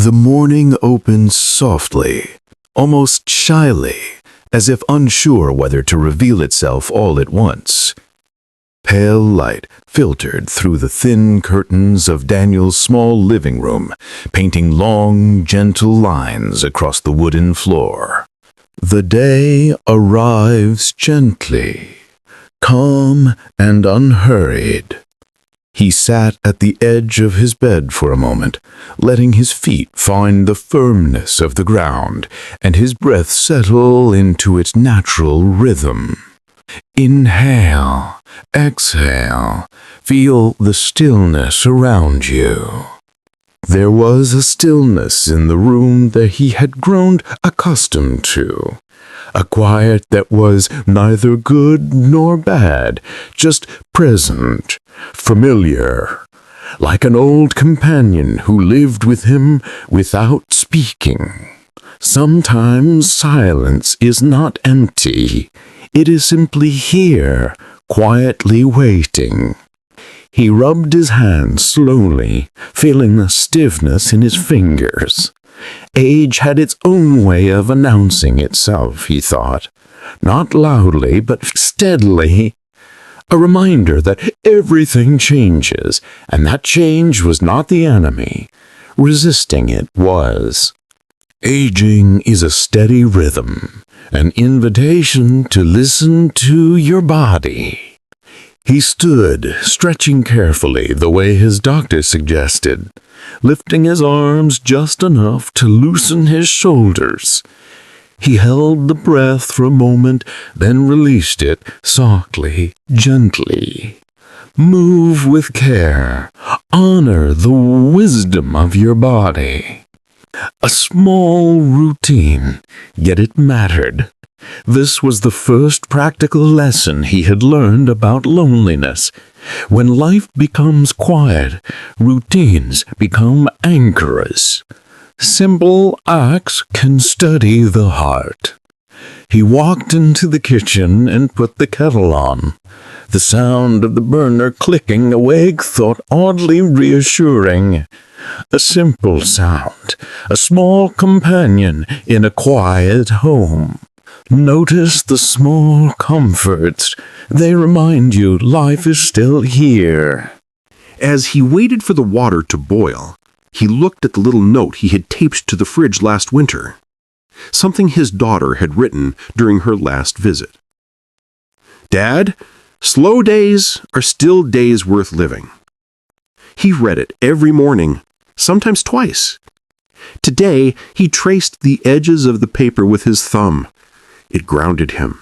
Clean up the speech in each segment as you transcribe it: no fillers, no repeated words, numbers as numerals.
The morning opened softly, almost shyly, as if unsure whether to reveal itself all at once. Pale light filtered through the thin curtains of Daniel's small living room, painting long, gentle lines across the wooden floor. The day arrives gently, calm and unhurried. He sat at the edge of his bed for a moment, letting his feet find the firmness of the ground and his breath settle into its natural rhythm. Inhale, exhale, feel the stillness around you. There was a stillness in the room that he had grown accustomed to, a quiet that was neither good nor bad, just present, familiar, like an old companion who lived with him without speaking. Sometimes silence is not empty. It is simply here, quietly waiting. He rubbed his hands slowly, feeling the stiffness in his fingers. Age had its own way of announcing itself, he thought. Not loudly, but steadily. A reminder that everything changes, and that change was not the enemy. Resisting it was. Aging is a steady rhythm, an invitation to listen to your body. He stood, stretching carefully the way his doctor suggested, lifting his arms just enough to loosen his shoulders. He held the breath for a moment, then released it softly, gently. Move with care. Honor the wisdom of your body. A small routine, yet it mattered. This was the first practical lesson he had learned about loneliness. When life becomes quiet, routines become anchors. Simple acts can steady the heart. He walked into the kitchen and put the kettle on. The sound of the burner clicking awake thought oddly reassuring. A simple sound, a small companion in a quiet home. Notice the small comforts. They remind you life is still here. As he waited for the water to boil, he looked at the little note he had taped to the fridge last winter. Something his daughter had written during her last visit. Dad, slow days are still days worth living. He read it every morning, sometimes twice. Today, he traced the edges of the paper with his thumb. It grounded him.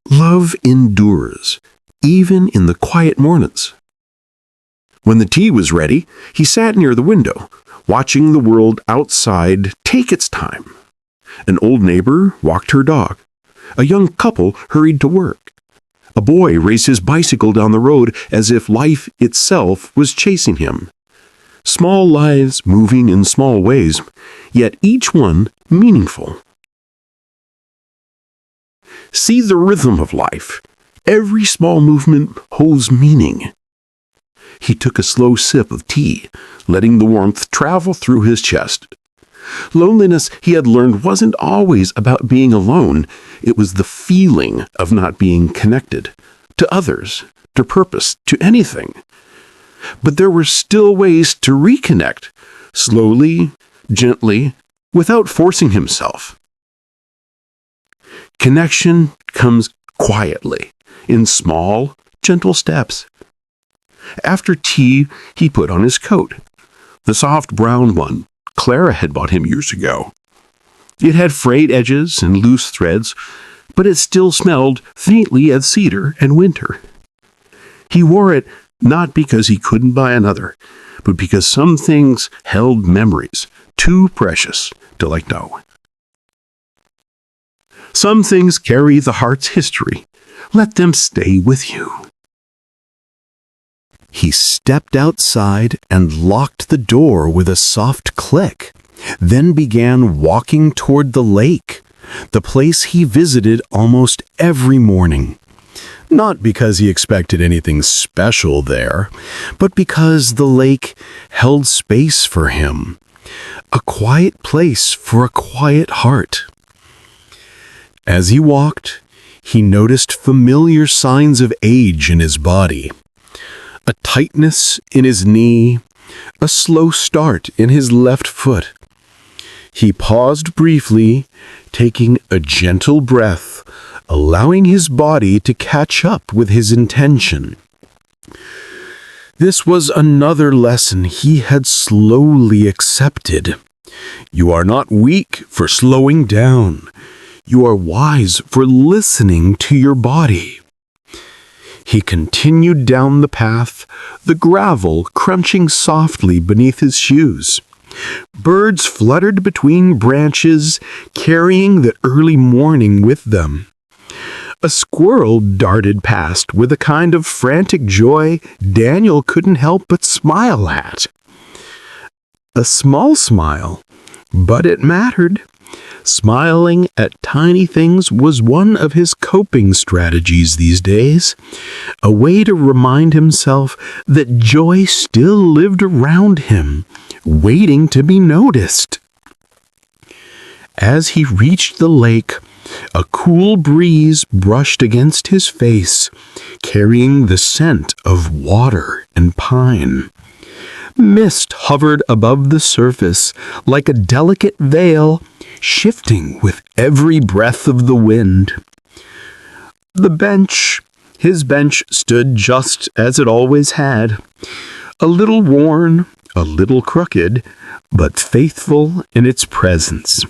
Love endures, even in the quiet mornings. When the tea was ready, he sat near the window, watching the world outside take its time. An old neighbor walked her dog. A young couple hurried to work. A boy raced his bicycle down the road as if life itself was chasing him. Small lives moving in small ways, yet each one meaningful. See the rhythm of life. Every small movement holds meaning. He took a slow sip of tea, letting the warmth travel through his chest. Loneliness, he had learned, wasn't always about being alone. It was the feeling of not being connected to others, to purpose, to anything. But there were still ways to reconnect, slowly, gently, without forcing himself. Connection comes quietly, in small, gentle steps. After tea, he put on his coat, the soft brown one Clara had bought him years ago. It had frayed edges and loose threads, but it still smelled faintly of cedar and winter. He wore it not because he couldn't buy another, but because some things held memories too precious to let go. Some things carry the heart's history. Let them stay with you. He stepped outside and locked the door with a soft click, then began walking toward the lake, the place he visited almost every morning. Not because he expected anything special there, but because the lake held space for him. A quiet place for a quiet heart. As he walked, he noticed familiar signs of age in his body. A tightness in his knee, a slow start in his left foot. He paused briefly, taking a gentle breath, allowing his body to catch up with his intention. This was another lesson he had slowly accepted. You are not weak for slowing down. You are wise for listening to your body. He continued down the path, the gravel crunching softly beneath his shoes. Birds fluttered between branches, carrying the early morning with them. A squirrel darted past with a kind of frantic joy Daniel couldn't help but smile at. A small smile, but it mattered. Smiling at tiny things was one of his coping strategies these days, a way to remind himself that joy still lived around him, waiting to be noticed. As he reached the lake, a cool breeze brushed against his face, carrying the scent of water and pine. Mist hovered above the surface like a delicate veil, shifting with every breath of the wind. His bench stood just as it always had, a little worn, a little crooked, but faithful in its presence.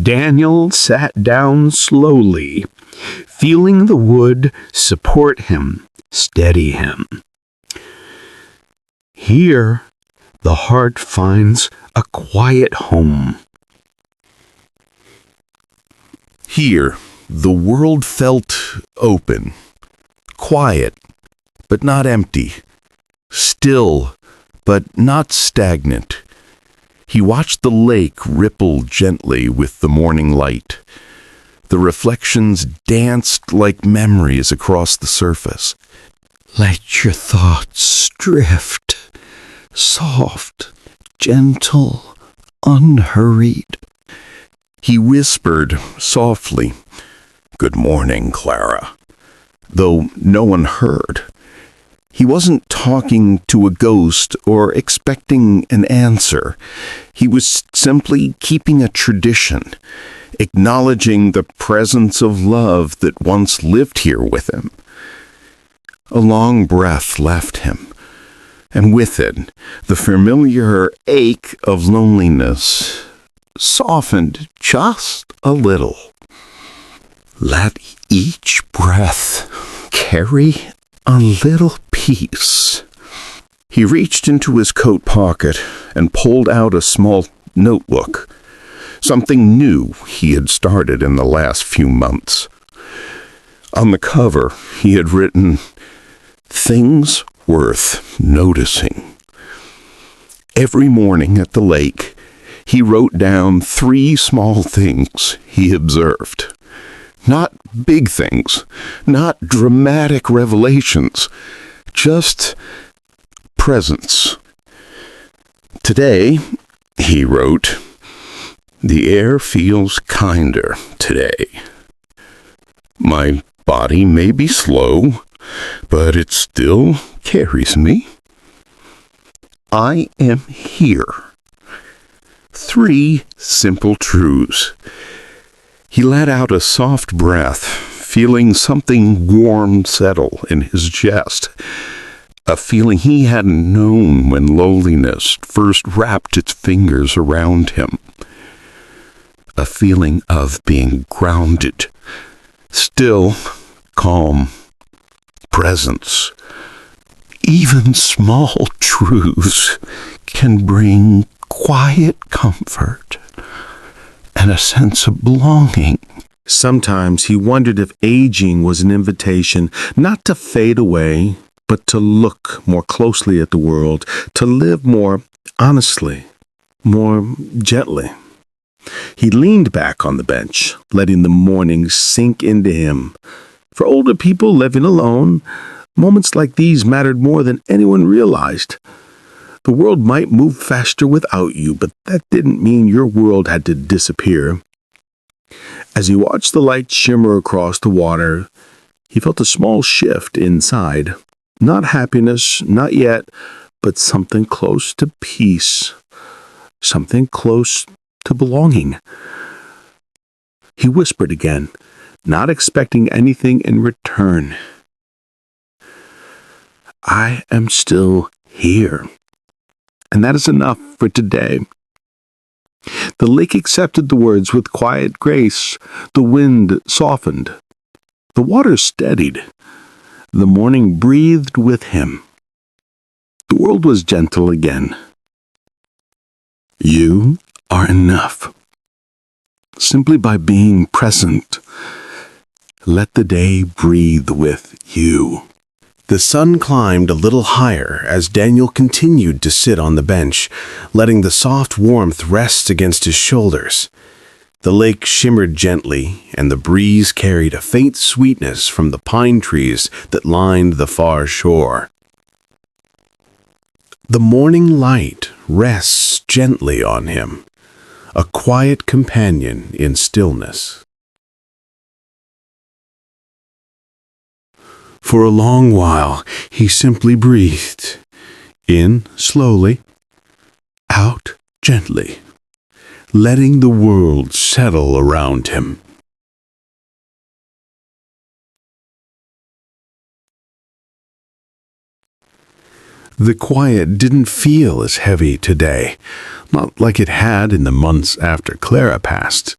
Daniel sat down slowly, feeling the wood support him, steady him. Here, the heart finds a quiet home. Here, the world felt open, quiet, but not empty, still, but not stagnant. He watched the lake ripple gently with the morning light. The reflections danced like memories across the surface. Let your thoughts drift, soft, gentle, unhurried. He whispered softly, "Good morning, Clara," though no one heard. He wasn't talking to a ghost or expecting an answer. He was simply keeping a tradition, acknowledging the presence of love that once lived here with him. A long breath left him, and with it, the familiar ache of loneliness softened just a little. Let each breath carry a little peace. He reached into his coat pocket and pulled out a small notebook, something new he had started in the last few months. On the cover, he had written, "Things worth noticing." Every morning at the lake, he wrote down 3 small things he observed. Not big things, not dramatic revelations, just presence. Today, he wrote, "The air feels kinder today. My body may be slow, but it still carries me. I am here." 3 simple truths. He let out a soft breath, feeling something warm settle in his chest, a feeling he hadn't known when loneliness first wrapped its fingers around him. A feeling of being grounded, still, calm, presence. Even small truths can bring quiet comfort and a sense of belonging. Sometimes he wondered if aging was an invitation not to fade away, but to look more closely at the world, to live more honestly, more gently. He leaned back on the bench, letting the morning sink into him, For older people living alone, moments like these mattered more than anyone realized. The world might move faster without you, but that didn't mean your world had to disappear. As he watched the light shimmer across the water, he felt a small shift inside. Not happiness, not yet, but something close to peace. Something close to belonging. He whispered again, not expecting anything in return. I am still here. And that is enough for today. The lake accepted the words with quiet grace. The wind softened. The water steadied. The morning breathed with him. The world was gentle again. You are enough. Simply by being present, let the day breathe with you. The sun climbed a little higher as Daniel continued to sit on the bench, letting the soft warmth rest against his shoulders. The lake shimmered gently, and the breeze carried a faint sweetness from the pine trees that lined the far shore. The morning light rests gently on him, a quiet companion in stillness. For a long while, he simply breathed, in slowly, out gently, letting the world settle around him. The quiet didn't feel as heavy today, not like it had in the months after Clara passed,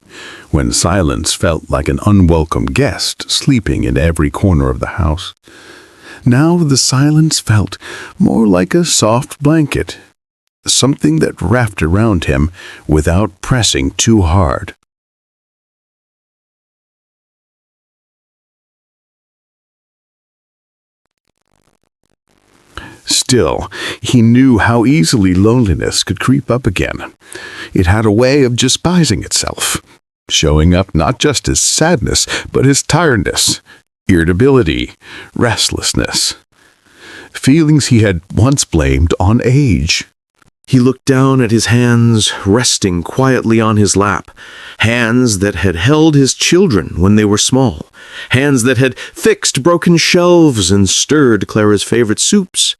when silence felt like an unwelcome guest sleeping in every corner of the house. Now the silence felt more like a soft blanket, something that wrapped around him without pressing too hard. Still, he knew how easily loneliness could creep up again. It had a way of despising itself, showing up not just as sadness, but as tiredness, irritability, restlessness. Feelings he had once blamed on age. He looked down at his hands resting quietly on his lap, hands that had held his children when they were small, hands that had fixed broken shelves and stirred Clara's favorite soups,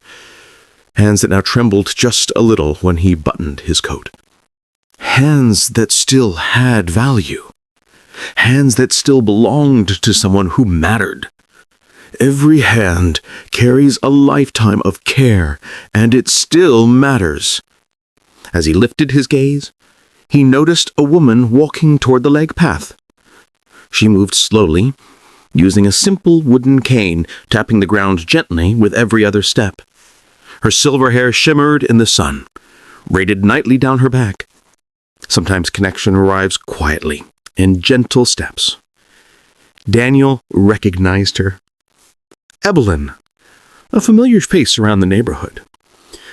hands that now trembled just a little when he buttoned his coat. Hands that still had value. Hands that still belonged to someone who mattered. Every hand carries a lifetime of care, and it still matters. As he lifted his gaze, he noticed a woman walking toward the lake path. She moved slowly, using a simple wooden cane, tapping the ground gently with every other step. Her silver hair shimmered in the sun, braided nightly down her back. Sometimes connection arrives quietly, in gentle steps. Daniel recognized her. Evelyn, a familiar face around the neighborhood.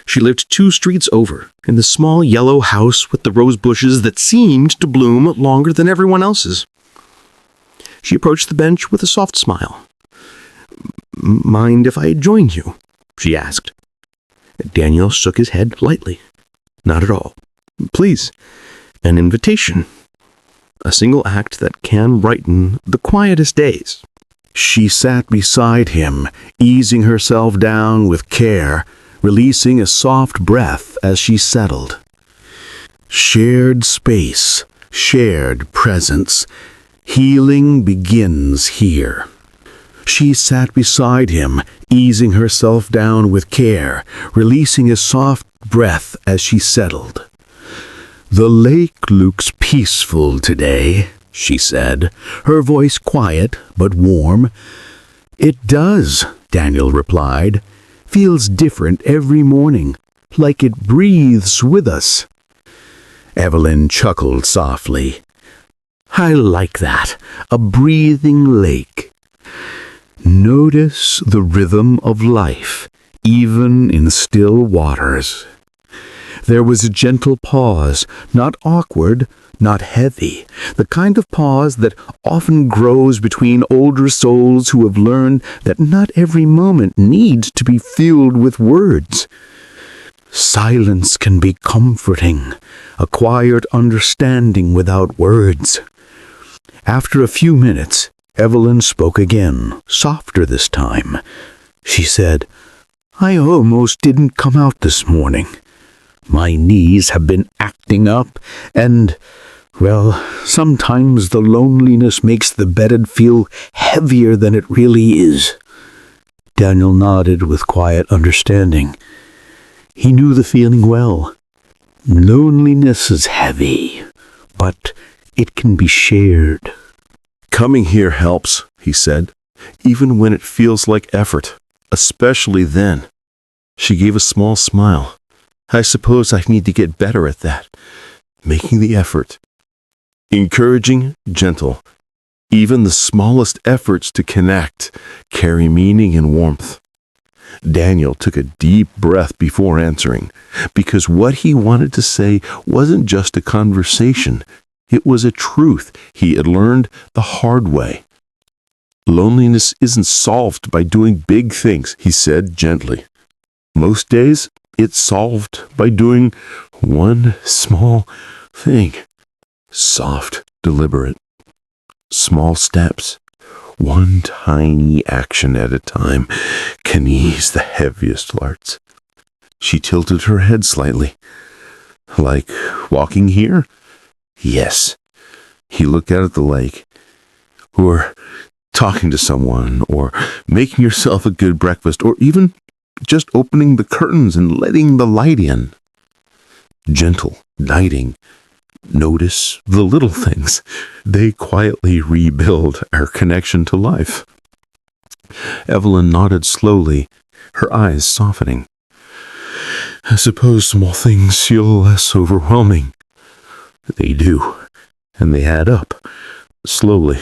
She lived 2 streets over, in the small yellow house with the rose bushes that seemed to bloom longer than everyone else's. She approached the bench with a soft smile. "Mind if I join you?" she asked. Daniel shook his head lightly. "Not at all. Please, an invitation. A single act that can brighten the quietest days." She sat beside him, easing herself down with care, releasing a soft breath as she settled. Shared space, shared presence. Healing begins here. She sat beside him, easing herself down with care, releasing a soft breath as she settled. "The lake looks peaceful today," she said, her voice quiet but warm. "It does," Daniel replied. "Feels different every morning, like it breathes with us." Evelyn chuckled softly. "I like that, a breathing lake. Notice the rhythm of life, even in still waters. There was a gentle pause, not awkward, not heavy, the kind of pause that often grows between older souls who have learned that not every moment needs to be filled with words. Silence can be comforting, a quiet understanding without words. After a few minutes, Evelyn spoke again, softer this time. She said, "I almost didn't come out this morning. My knees have been acting up, and, well, sometimes the loneliness makes the bed feel heavier than it really is." Daniel nodded with quiet understanding. He knew the feeling well. Loneliness is heavy, but it can be shared. "Coming here helps," he said, "even when it feels like effort, especially then." She gave a small smile. "I suppose I need to get better at that, making the effort." Encouraging, gentle. Even the smallest efforts to connect carry meaning and warmth. Daniel took a deep breath before answering, because what he wanted to say wasn't just a conversation. It was a truth he had learned the hard way. "Loneliness isn't solved by doing big things," he said gently. "Most days, it's solved by doing one small thing. Soft, deliberate. Small steps. One tiny action at a time can ease the heaviest hearts." She tilted her head slightly. "Like walking here?" "Yes." He looked out at the lake. "Or talking to someone, or making yourself a good breakfast, or even just opening the curtains and letting the light in." Gentle, guiding. Notice the little things. They quietly rebuild our connection to life. Evelyn nodded slowly, her eyes softening. "I suppose small things feel less overwhelming." They do, and they add up, slowly,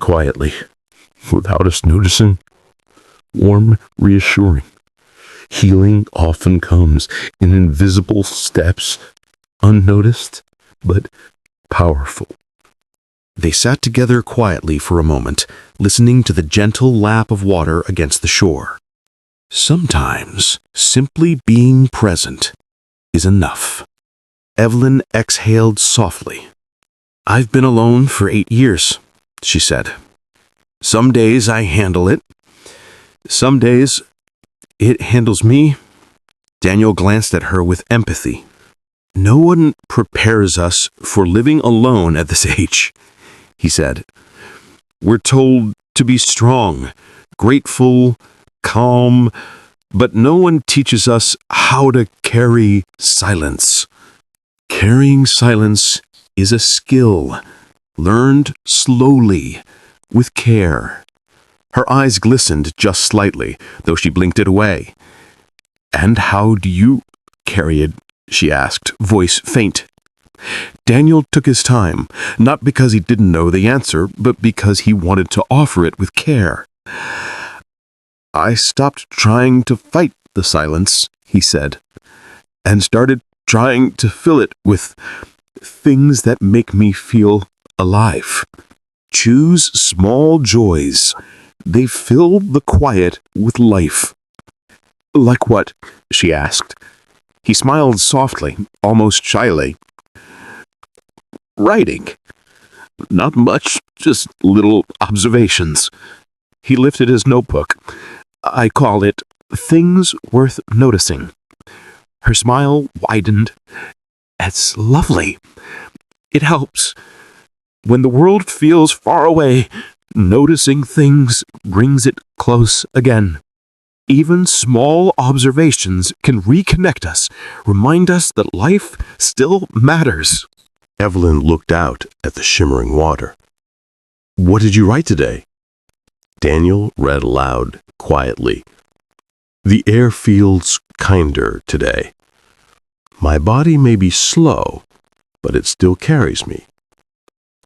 quietly, without us noticing. Warm, reassuring. Healing often comes in invisible steps, unnoticed, but powerful. They sat together quietly for a moment, listening to the gentle lap of water against the shore. Sometimes, simply being present is enough. Evelyn exhaled softly. "I've been alone for 8 years, she said. "Some days I handle it. Some days it handles me." Daniel glanced at her with empathy. "No one prepares us for living alone at this age," he said. "We're told to be strong, grateful, calm, but no one teaches us how to carry silence. Carrying silence is a skill, learned slowly, with care." Her eyes glistened just slightly, though she blinked it away. "And how do you carry it?" she asked, voice faint. Daniel took his time, not because he didn't know the answer, but because he wanted to offer it with care. "I stopped trying to fight the silence," he said, "and started trying to fill it with things that make me feel alive. Choose small joys. They fill the quiet with life." "Like what?" she asked. He smiled softly, almost shyly. "Writing. Not much, just little observations." He lifted his notebook. "I call it Things Worth Noticing." Her smile widened. "It's lovely. It helps. When the world feels far away, noticing things brings it close again. Even small observations can reconnect us, remind us that life still matters." Evelyn looked out at the shimmering water. "What did you write today?" Daniel read aloud, quietly. "The air feels kinder today. My body may be slow, but it still carries me.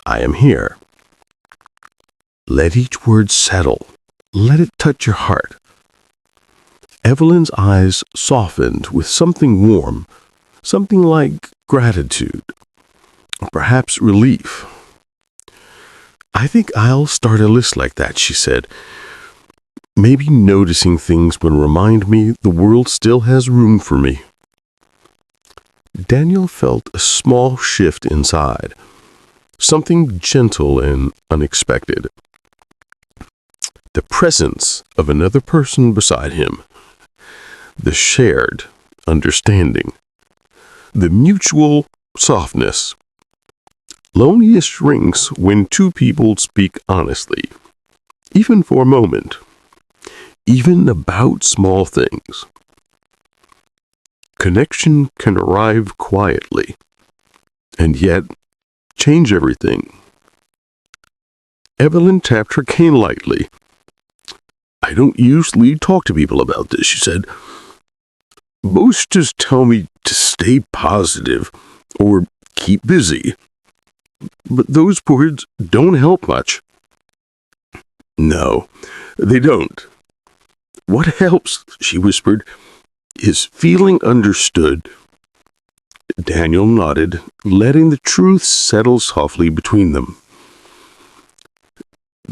I am here. Let each word settle. Let it touch your heart." Evelyn's eyes softened with something warm, Something like gratitude, or perhaps relief. I think I'll start a list like that, she said. Maybe noticing things would remind me the world still has room for me. Daniel felt a small shift inside, something gentle and unexpected. The presence of another person beside him, the shared understanding, the mutual softness. Loneliness shrinks when two people speak honestly, even for a moment, even about small things. Connection can arrive quietly, and yet change everything. Evelyn tapped her cane lightly. I don't usually talk to people about this, she said. Most just tell me to stay positive or keep busy. But those words don't help much. No, they don't. What helps, she whispered, is feeling understood. Daniel nodded, letting the truth settle softly between them.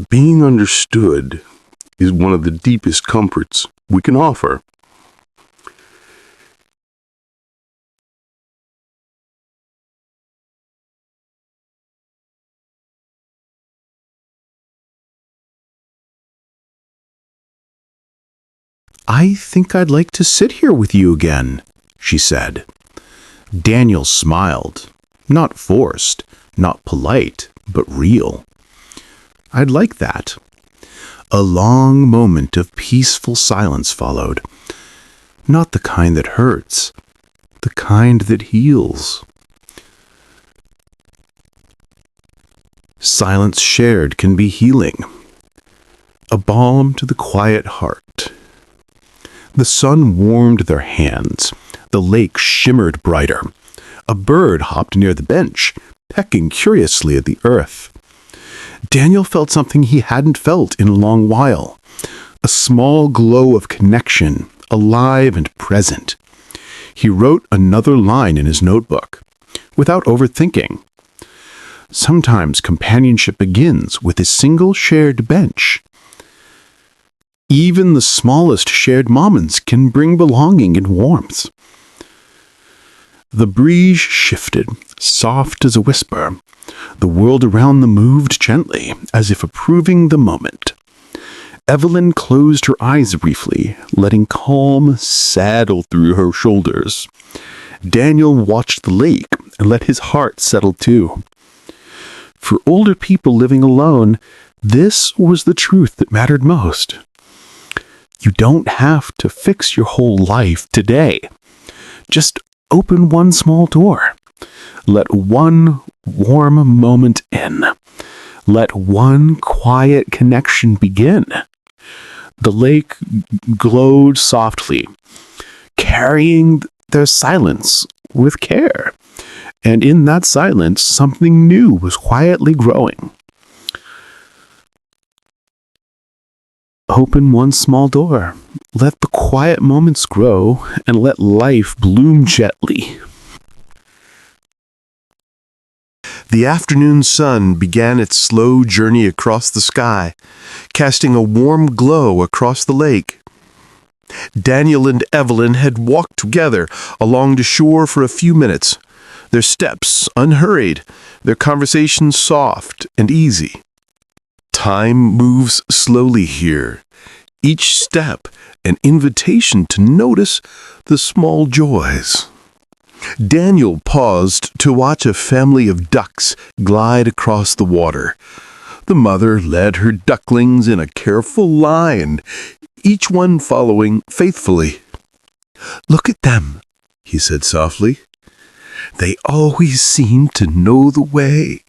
Being understood is one of the deepest comforts we can offer. I think I'd like to sit here with you again, she said. Daniel smiled, not forced, not polite, but real. I'd like that. A long moment of peaceful silence followed. Not the kind that hurts, the kind that heals. Silence shared can be healing, a balm to the quiet heart. The sun warmed their hands. The lake shimmered brighter. A bird hopped near the bench, pecking curiously at the earth. Daniel felt something he hadn't felt in a long while. A small glow of connection, alive and present. He wrote another line in his notebook, without overthinking. Sometimes companionship begins with a single shared bench. Even the smallest shared moments can bring belonging and warmth. The breeze shifted, soft as a whisper. The world around them moved gently, as if approving the moment. Evelyn closed her eyes briefly, letting calm settle through her shoulders. Daniel watched the lake and let his heart settle too. For older people living alone, this was the truth that mattered most. You don't have to fix your whole life today. Just open one small door. Let one warm moment in. Let one quiet connection begin. The lake glowed softly, carrying their silence with care. And in that silence, something new was quietly growing. Open one small door. Let the quiet moments grow, and let life bloom gently. The afternoon sun began its slow journey across the sky, casting a warm glow across the lake. Daniel and Evelyn had walked together along the shore for a few minutes, their steps unhurried, their conversations soft and easy. Time moves slowly here, each step an invitation to notice the small joys. Daniel paused to watch a family of ducks glide across the water. The mother led her ducklings in a careful line, each one following faithfully. "Look at them," he said softly. "They always seem to know the way."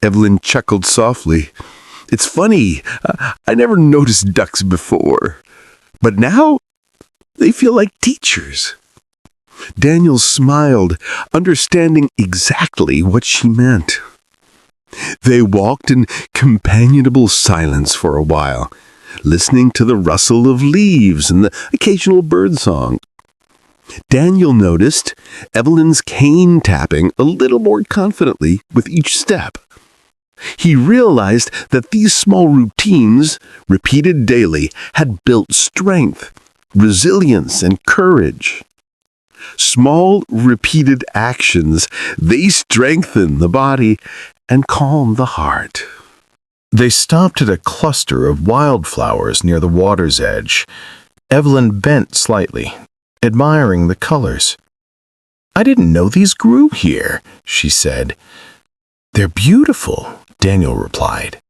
Evelyn chuckled softly. "It's funny, I never noticed ducks before, but now they feel like teachers." Daniel smiled, understanding exactly what she meant. They walked in companionable silence for a while, listening to the rustle of leaves and the occasional birdsong. Daniel noticed Evelyn's cane tapping a little more confidently with each step. He realized that these small routines, repeated daily, had built strength, resilience, and courage. Small, repeated actions, they strengthen the body and calm the heart. They stopped at a cluster of wildflowers near the water's edge. Evelyn bent slightly, admiring the colors. "I didn't know these grew here," she said. "They're beautiful," Daniel replied.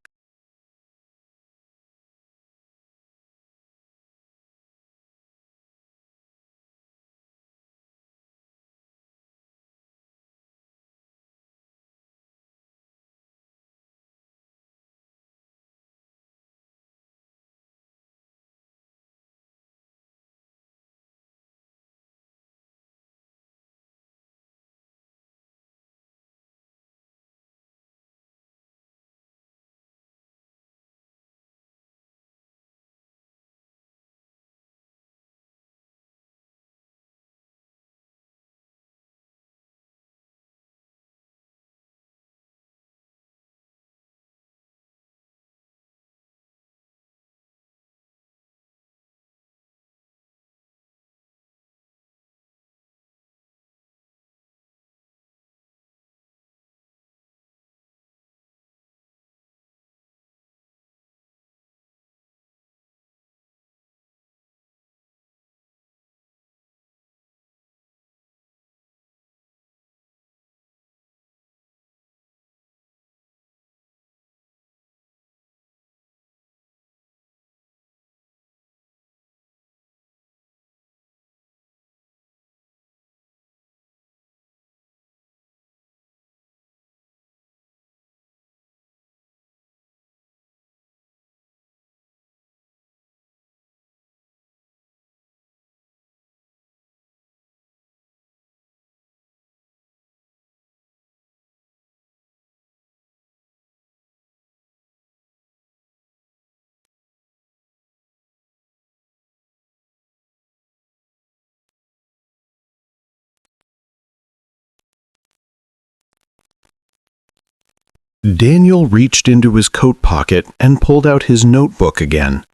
Daniel reached into his coat pocket and pulled out his notebook again.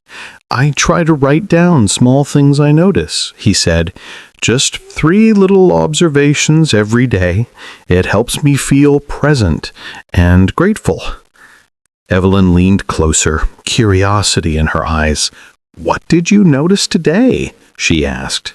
"I try to write down small things I notice," he said. "Just 3 little observations every day. It helps me feel present and grateful." Evelyn leaned closer, curiosity in her eyes. "What did you notice today?" she asked.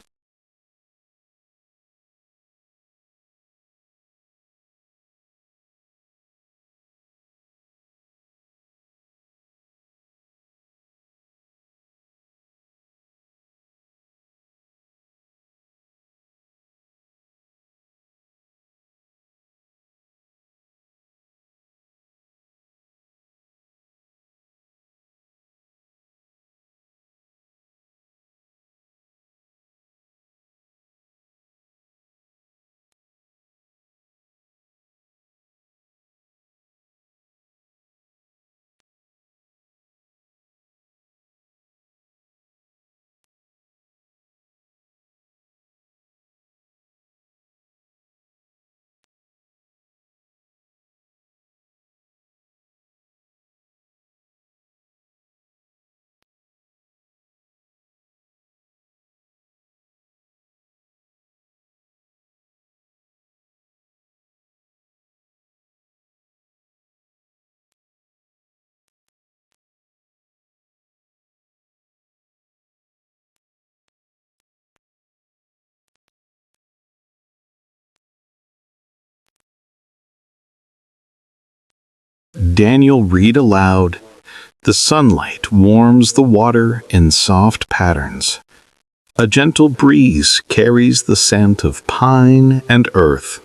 Daniel read aloud. The sunlight warms the water in soft patterns. A gentle breeze carries the scent of pine and earth.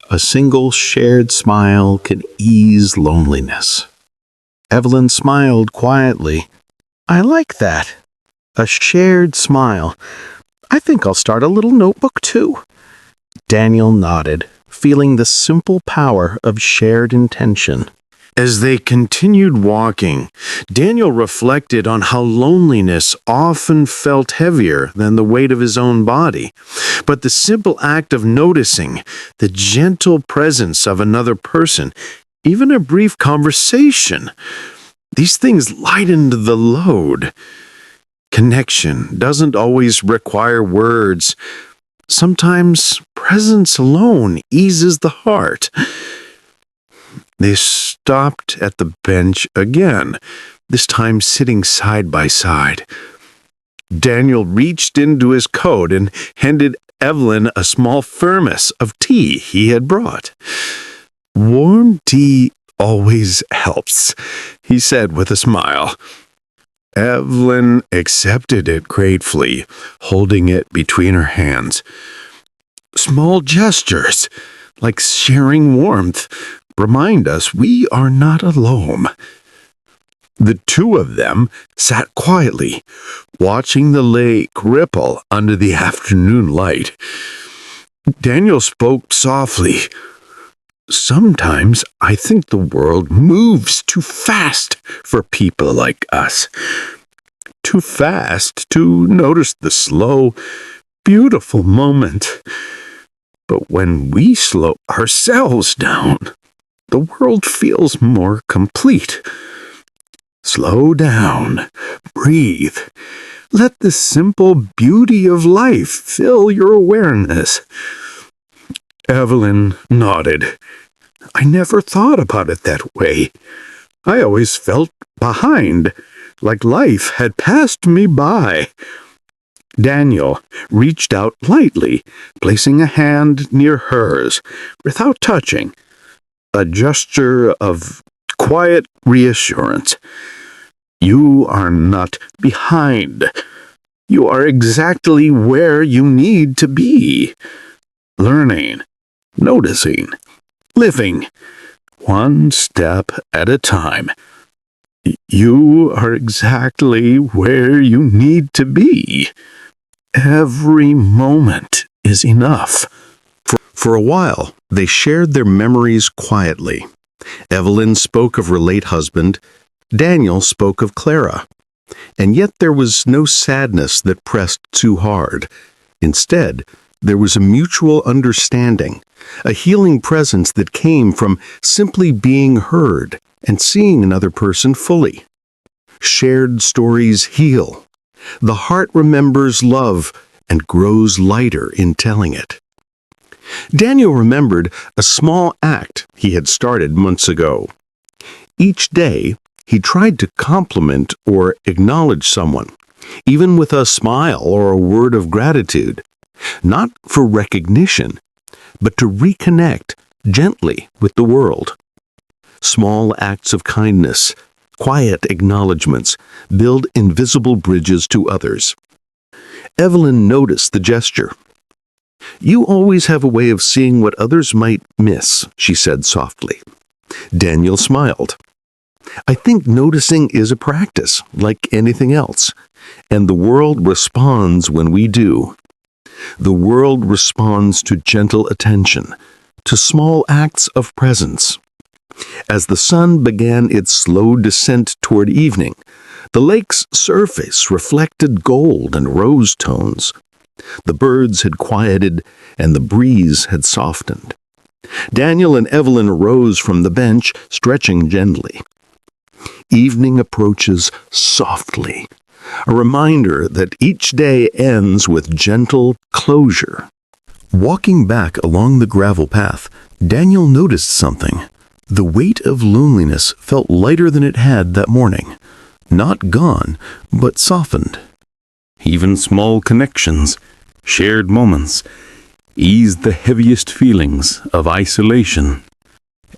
A single shared smile can ease loneliness. Evelyn smiled quietly. "I like that. A shared smile. I think I'll start a little notebook too." Daniel nodded, feeling the simple power of shared intention. As they continued walking, Daniel reflected on how loneliness often felt heavier than the weight of his own body. But the simple act of noticing the gentle presence of another person, even a brief conversation, these things lightened the load. Connection doesn't always require words. Sometimes presence alone eases the heart. They stopped at the bench again, this time sitting side by side. Daniel reached into his coat and handed Evelyn a small thermos of tea he had brought. "Warm tea always helps," he said with a smile. Evelyn accepted it gratefully, holding it between her hands. Small gestures, like sharing warmth, remind us we are not alone. The two of them sat quietly, watching the lake ripple under the afternoon light. Daniel spoke softly. "Sometimes I think the world moves too fast for people like us. Too fast to notice the slow, beautiful moment. But when we slow ourselves down, the world feels more complete. Slow down, breathe. Let the simple beauty of life fill your awareness." Evelyn nodded. "I never thought about it that way. I always felt behind, like life had passed me by." Daniel reached out lightly, placing a hand near hers, without touching. A gesture of quiet reassurance. "You are not behind. You are exactly where you need to be. Learning, noticing, living, one step at a time. You are exactly where you need to be. Every moment is enough." For a while, they shared their memories quietly. Evelyn spoke of her late husband. Daniel spoke of Clara. And yet there was no sadness that pressed too hard. Instead, there was a mutual understanding, a healing presence that came from simply being heard and seeing another person fully. Shared stories heal. The heart remembers love and grows lighter in telling it. Daniel remembered a small act he had started months ago. Each day, he tried to compliment or acknowledge someone, even with a smile or a word of gratitude, not for recognition, but to reconnect gently with the world. Small acts of kindness, quiet acknowledgments, build invisible bridges to others. Evelyn noticed the gesture. "You always have a way of seeing what others might miss," she said softly. Daniel smiled. "I think noticing is a practice, like anything else, and the world responds when we do. The world responds to gentle attention, to small acts of presence." As the sun began its slow descent toward evening, the lake's surface reflected gold and rose tones. The birds had quieted, and the breeze had softened. Daniel and Evelyn rose from the bench, stretching gently. Evening approaches softly, a reminder that each day ends with gentle closure. Walking back along the gravel path, Daniel noticed something. The weight of loneliness felt lighter than it had that morning. Not gone, but softened. Even small connections, shared moments, eased the heaviest feelings of isolation.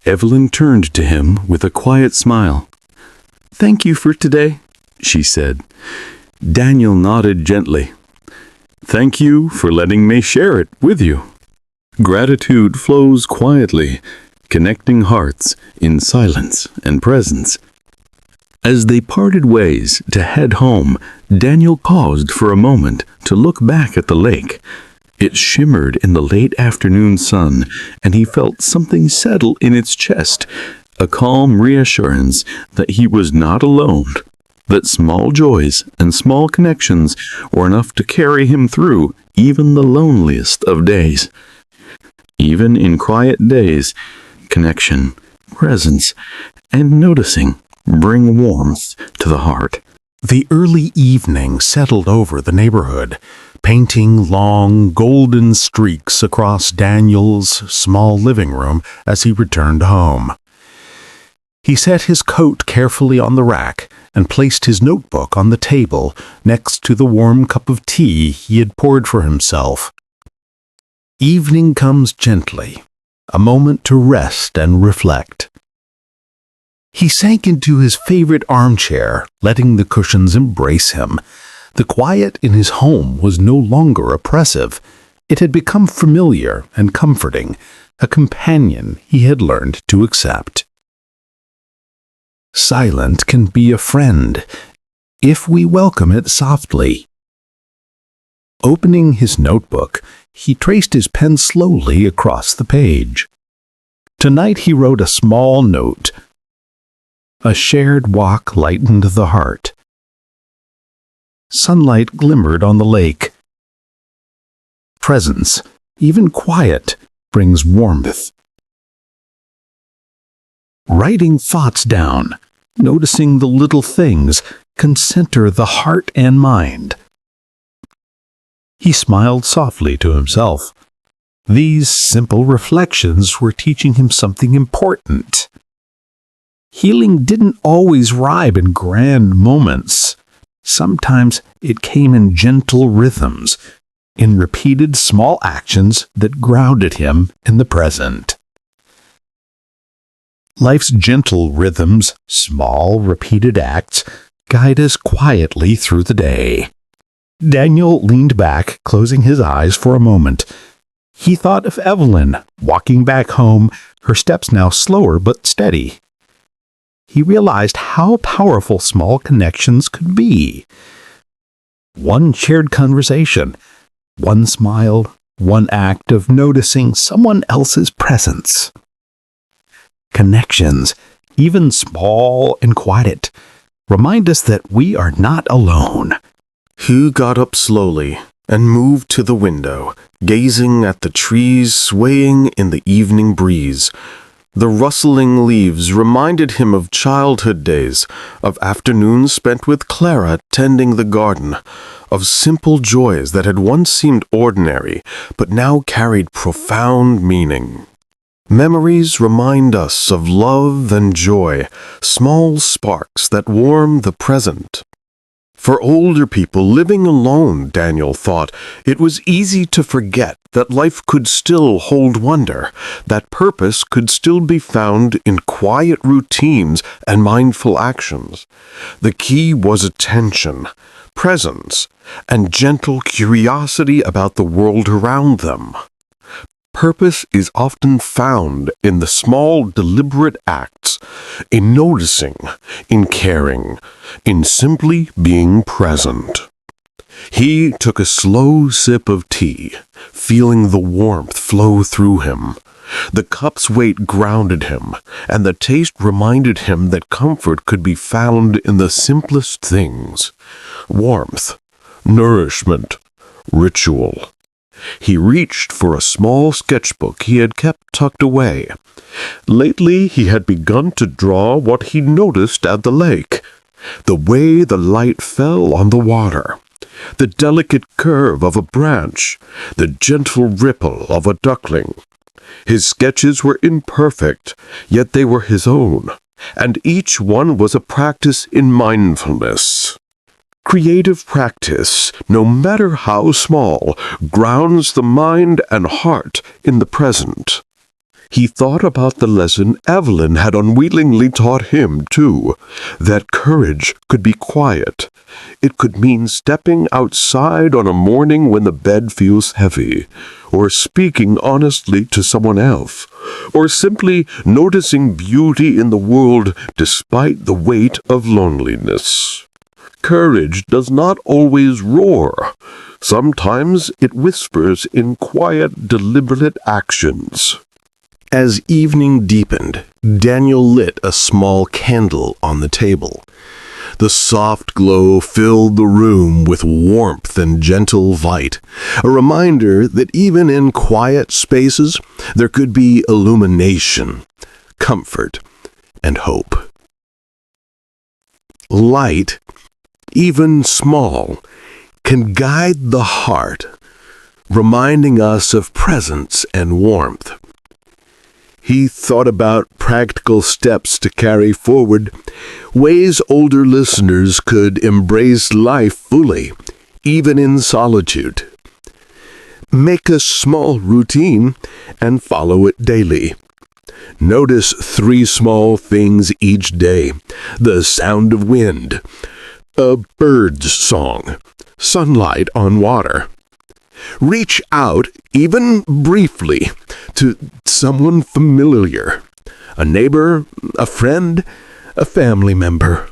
Evelyn turned to him with a quiet smile. "Thank you for today," she said. Daniel nodded gently. "Thank you for letting me share it with you." Gratitude flows quietly, connecting hearts in silence and presence. As they parted ways to head home, Daniel paused for a moment to look back at the lake. It shimmered in the late afternoon sun, and he felt something settle in its chest, a calm reassurance that he was not alone, that small joys and small connections were enough to carry him through even the loneliest of days. Even in quiet days, connection, presence, and noticing bring warmth to the heart. The early evening settled over the neighborhood, painting long, golden streaks across Daniel's small living room as he returned home. He set his coat carefully on the rack and placed his notebook on the table next to the warm cup of tea he had poured for himself. Evening comes gently, a moment to rest and reflect. He sank into his favorite armchair, letting the cushions embrace him. The quiet in his home was no longer oppressive. It had become familiar and comforting, a companion he had learned to accept. Silence can be a friend, if we welcome it softly. Opening his notebook, he traced his pen slowly across the page. Tonight he wrote a small note. A shared walk lightened the heart. Sunlight glimmered on the lake. Presence, even quiet, brings warmth. Writing thoughts down, noticing the little things, can center the heart and mind. He smiled softly to himself. These simple reflections were teaching him something important. Healing didn't always arrive in grand moments. Sometimes it came in gentle rhythms, in repeated small actions that grounded him in the present. Life's gentle rhythms, small repeated acts, guide us quietly through the day. Daniel leaned back, closing his eyes for a moment. He thought of Evelyn, walking back home, her steps now slower but steady. He realized how powerful small connections could be. One shared conversation, one smile, one act of noticing someone else's presence. Connections, even small and quiet, remind us that we are not alone. Hugh got up slowly and moved to the window, gazing at the trees swaying in the evening breeze. The rustling leaves reminded him of childhood days, of afternoons spent with Clara tending the garden, of simple joys that had once seemed ordinary, but now carried profound meaning. Memories remind us of love and joy, small sparks that warm the present. For older people living alone, Daniel thought, it was easy to forget that life could still hold wonder, that purpose could still be found in quiet routines and mindful actions. The key was attention, presence, and gentle curiosity about the world around them. Purpose is often found in the small, deliberate acts, in noticing, in caring, in simply being present. He took a slow sip of tea, feeling the warmth flow through him. The cup's weight grounded him, and the taste reminded him that comfort could be found in the simplest things: warmth, nourishment, ritual. He reached for a small sketchbook he had kept tucked away. Lately he had begun to draw what he noticed at the lake: the way the light fell on the water, the delicate curve of a branch, the gentle ripple of a duckling. His sketches were imperfect, yet they were his own, and each one was a practice in mindfulness. Creative practice, no matter how small, grounds the mind and heart in the present. He thought about the lesson Evelyn had unwillingly taught him, too, that courage could be quiet. It could mean stepping outside on a morning when the bed feels heavy, or speaking honestly to someone else, or simply noticing beauty in the world despite the weight of loneliness. Courage does not always roar. Sometimes it whispers in quiet, deliberate actions. As evening deepened, Daniel lit a small candle on the table. The soft glow filled the room with warmth and gentle light, a reminder that even in quiet spaces there could be illumination, comfort, and hope. Light, even small, can guide the heart, reminding us of presence and warmth. He thought about practical steps to carry forward, ways older listeners could embrace life fully, even in solitude. Make a small routine and follow it daily. Notice 3 small things each day: the sound of wind, a bird's song, sunlight on water. Reach out, even briefly, to someone familiar, a neighbor, a friend, a family member.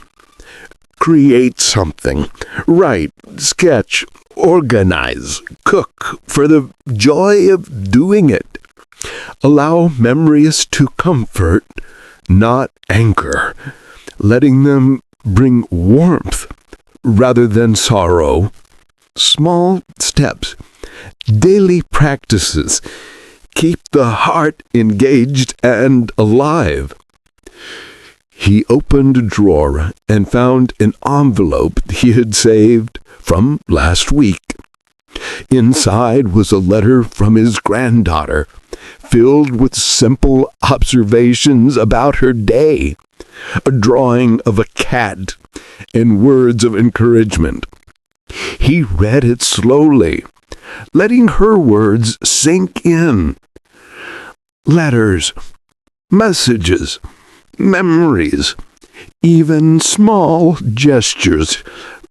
Create something. Write, sketch, organize, cook for the joy of doing it. Allow memories to comfort, not anchor, letting them bring warmth rather than sorrow. Small steps, daily practices, keep the heart engaged and alive. He opened a drawer and found an envelope he had saved from last week. Inside was a letter from his granddaughter, filled with simple observations about her day, a drawing of a cat, and words of encouragement. He read it slowly, letting her words sink in. Letters, messages, memories, even small gestures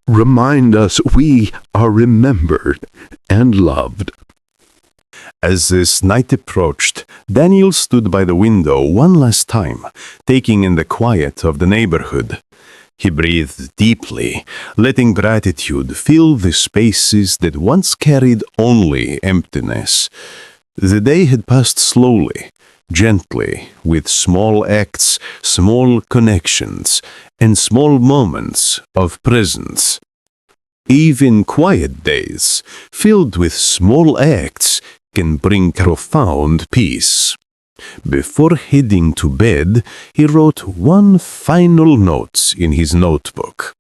remind us we are remembered and loved. As this night approached, Daniel stood by the window one last time, taking in the quiet of the neighborhood. He breathed deeply, letting gratitude fill the spaces that once carried only emptiness. The day had passed slowly, gently, with small acts, small connections, and small moments of presence. Even quiet days, filled with small acts, can bring profound peace. Before heading to bed, he wrote one final note in his notebook.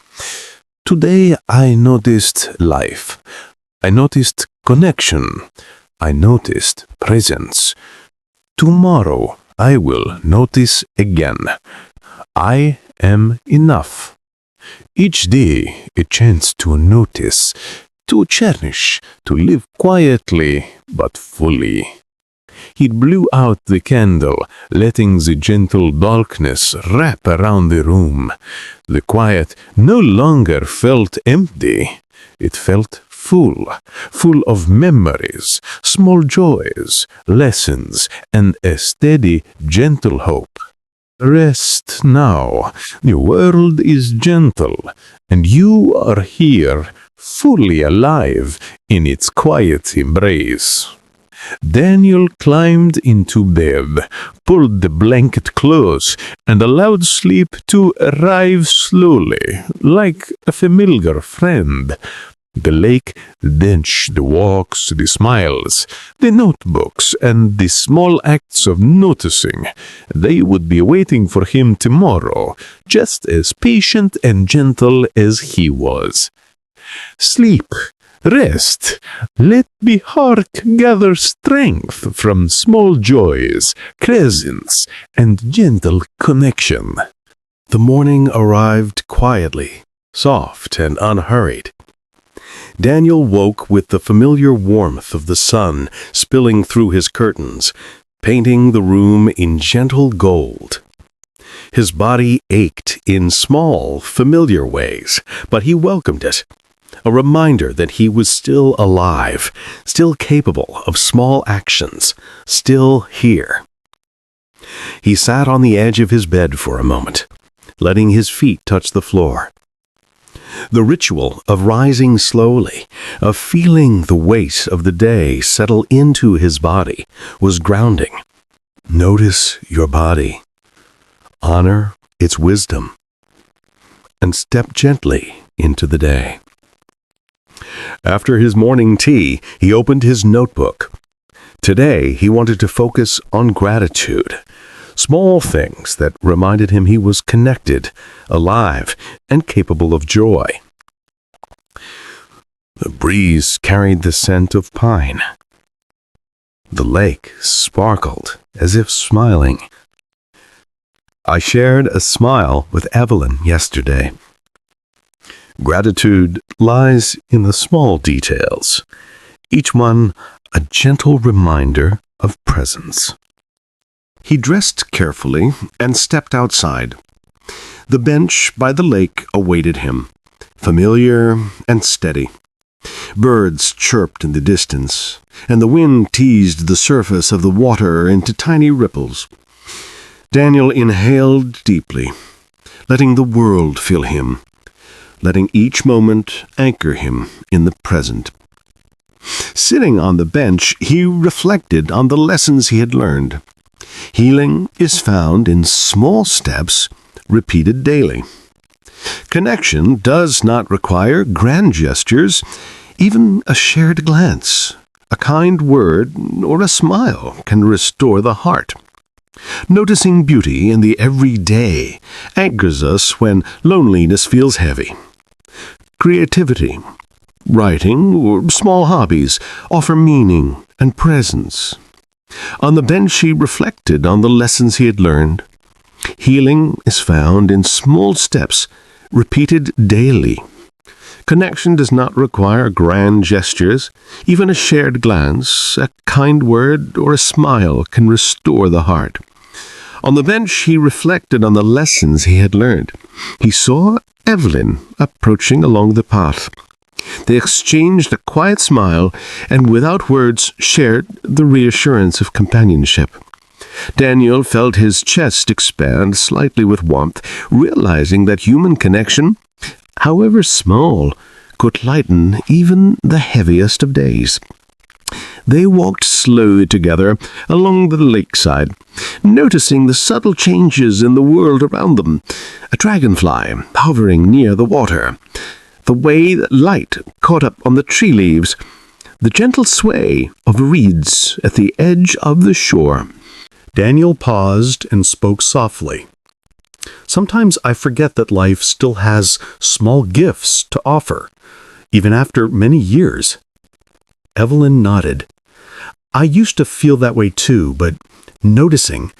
Today I noticed life. I noticed connection. I noticed presence. Tomorrow I will notice again. I am enough. Each day a chance to notice, to cherish, to live quietly but fully. He blew out the candle, letting the gentle darkness wrap around the room. The quiet no longer felt empty. It felt full of memories, small joys, lessons, and a steady, gentle hope. Rest now. The world is gentle, and you are here, fully alive in its quiet embrace. Daniel climbed into bed, pulled the blanket close, and allowed sleep to arrive slowly, like a familiar friend. The lake, the bench, the walks, the smiles, the notebooks, and the small acts of noticing. They would be waiting for him tomorrow, just as patient and gentle as he was. Sleep. Rest. Let the heart gather strength from small joys, presence, and gentle connection. The morning arrived quietly, soft and unhurried. Daniel woke with the familiar warmth of the sun spilling through his curtains, painting the room in gentle gold. His body ached in small, familiar ways, but he welcomed it. A reminder that he was still alive, still capable of small actions, still here. He sat on the edge of his bed for a moment, letting his feet touch the floor. The ritual of rising slowly, of feeling the weight of the day settle into his body, was grounding. Notice your body. Honor its wisdom. And step gently into the day. After his morning tea, he opened his notebook. Today, he wanted to focus on gratitude. Small things that reminded him he was connected, alive, and capable of joy. The breeze carried the scent of pine. The lake sparkled as if smiling. I shared a smile with Evelyn yesterday. Gratitude lies in the small details, each one a gentle reminder of presence. He dressed carefully and stepped outside. The bench by the lake awaited him, familiar and steady. Birds chirped in the distance, and the wind teased the surface of the water into tiny ripples. Daniel inhaled deeply, letting the world fill him, letting each moment anchor him in the present. Sitting on the bench, he reflected on the lessons he had learned. Healing is found in small steps repeated daily. Connection does not require grand gestures. Even a shared glance, a kind word, or a smile can restore the heart. Noticing beauty in the everyday anchors us when loneliness feels heavy. Creativity, writing, or small hobbies offer meaning and presence. On the bench he reflected on the lessons he had learned. Healing is found in small steps, repeated daily. Connection does not require grand gestures. Even a shared glance, a kind word, or a smile can restore the heart. On the bench he reflected on the lessons he had learned. He saw Evelyn approaching along the path. They exchanged a quiet smile and without words shared the reassurance of companionship. Daniel felt his chest expand slightly with warmth, realizing that human connection, however small, could lighten even the heaviest of days. They walked slowly together along the lakeside, noticing the subtle changes in the world around them. A dragonfly hovering near the water, the way that light caught up on the tree leaves, the gentle sway of reeds at the edge of the shore. Daniel paused and spoke softly. Sometimes I forget that life still has small gifts to offer, even after many years. Evelyn nodded. I used to feel that way too, but noticing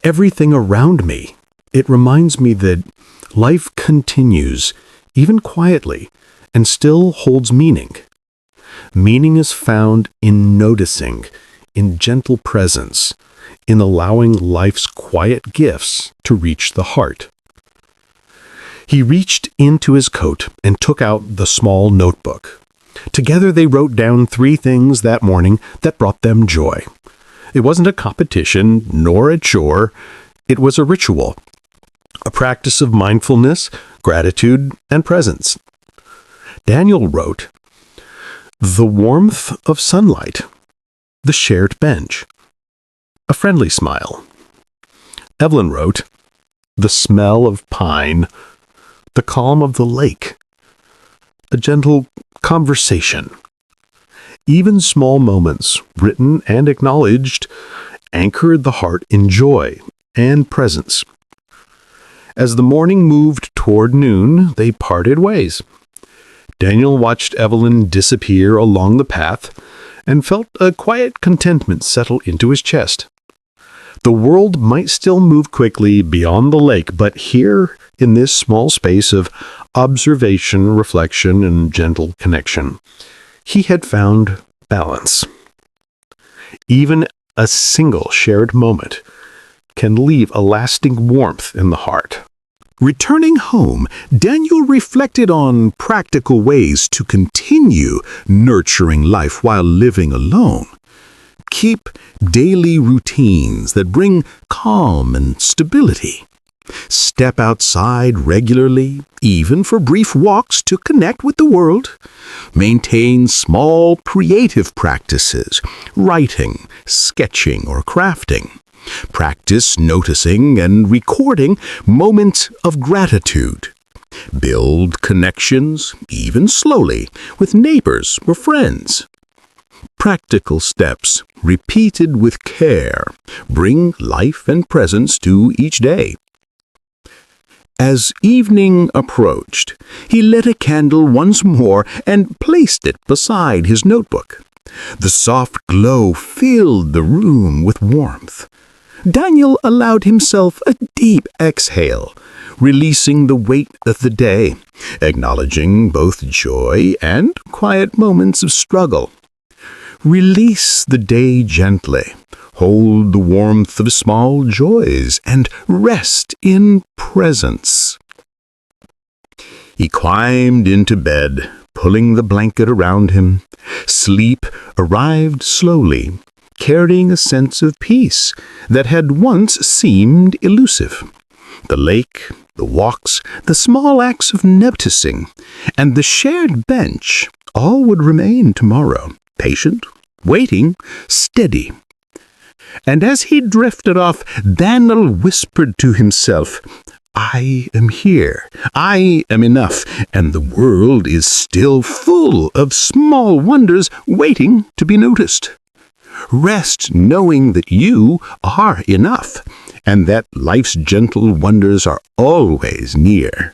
everything around me, it reminds me that life continues, even quietly, and still holds meaning. Meaning is found in noticing, in gentle presence, in allowing life's quiet gifts to reach the heart. He reached into his coat and took out the small notebook. Together they wrote down 3 things that morning that brought them joy. It wasn't a competition, nor a chore. It was a ritual, a practice of mindfulness, gratitude, and presence. Daniel wrote, the warmth of sunlight, the shared bench, a friendly smile. Evelyn wrote, the smell of pine, the calm of the lake, a gentle conversation. Even small moments, written and acknowledged, anchored the heart in joy and presence. As the morning moved toward noon, they parted ways. Daniel watched Evelyn disappear along the path and felt a quiet contentment settle into his chest. The world might still move quickly beyond the lake, but here, in this small space of observation, reflection, and gentle connection, he had found balance. Even a single shared moment can leave a lasting warmth in the heart. Returning home, Daniel reflected on practical ways to continue nurturing life while living alone. Keep daily routines that bring calm and stability. Step outside regularly, even for brief walks to connect with the world. Maintain small creative practices, writing, sketching, or crafting. Practice noticing and recording moments of gratitude. Build connections, even slowly, with neighbors or friends. Practical steps, repeated with care, bring life and presence to each day. As evening approached, he lit a candle once more and placed it beside his notebook. The soft glow filled the room with warmth. Daniel allowed himself a deep exhale, releasing the weight of the day, acknowledging both joy and quiet moments of struggle. Release the day gently. Hold the warmth of small joys and rest in presence. He climbed into bed, pulling the blanket around him. Sleep arrived slowly, carrying a sense of peace that had once seemed elusive. The lake, the walks, the small acts of noticing, and the shared bench all would remain tomorrow, patient, waiting, steady. And as he drifted off, Daniel whispered to himself, "I am here. I am enough, and the world is still full of small wonders waiting to be noticed." Rest knowing that you are enough, and that life's gentle wonders are always near.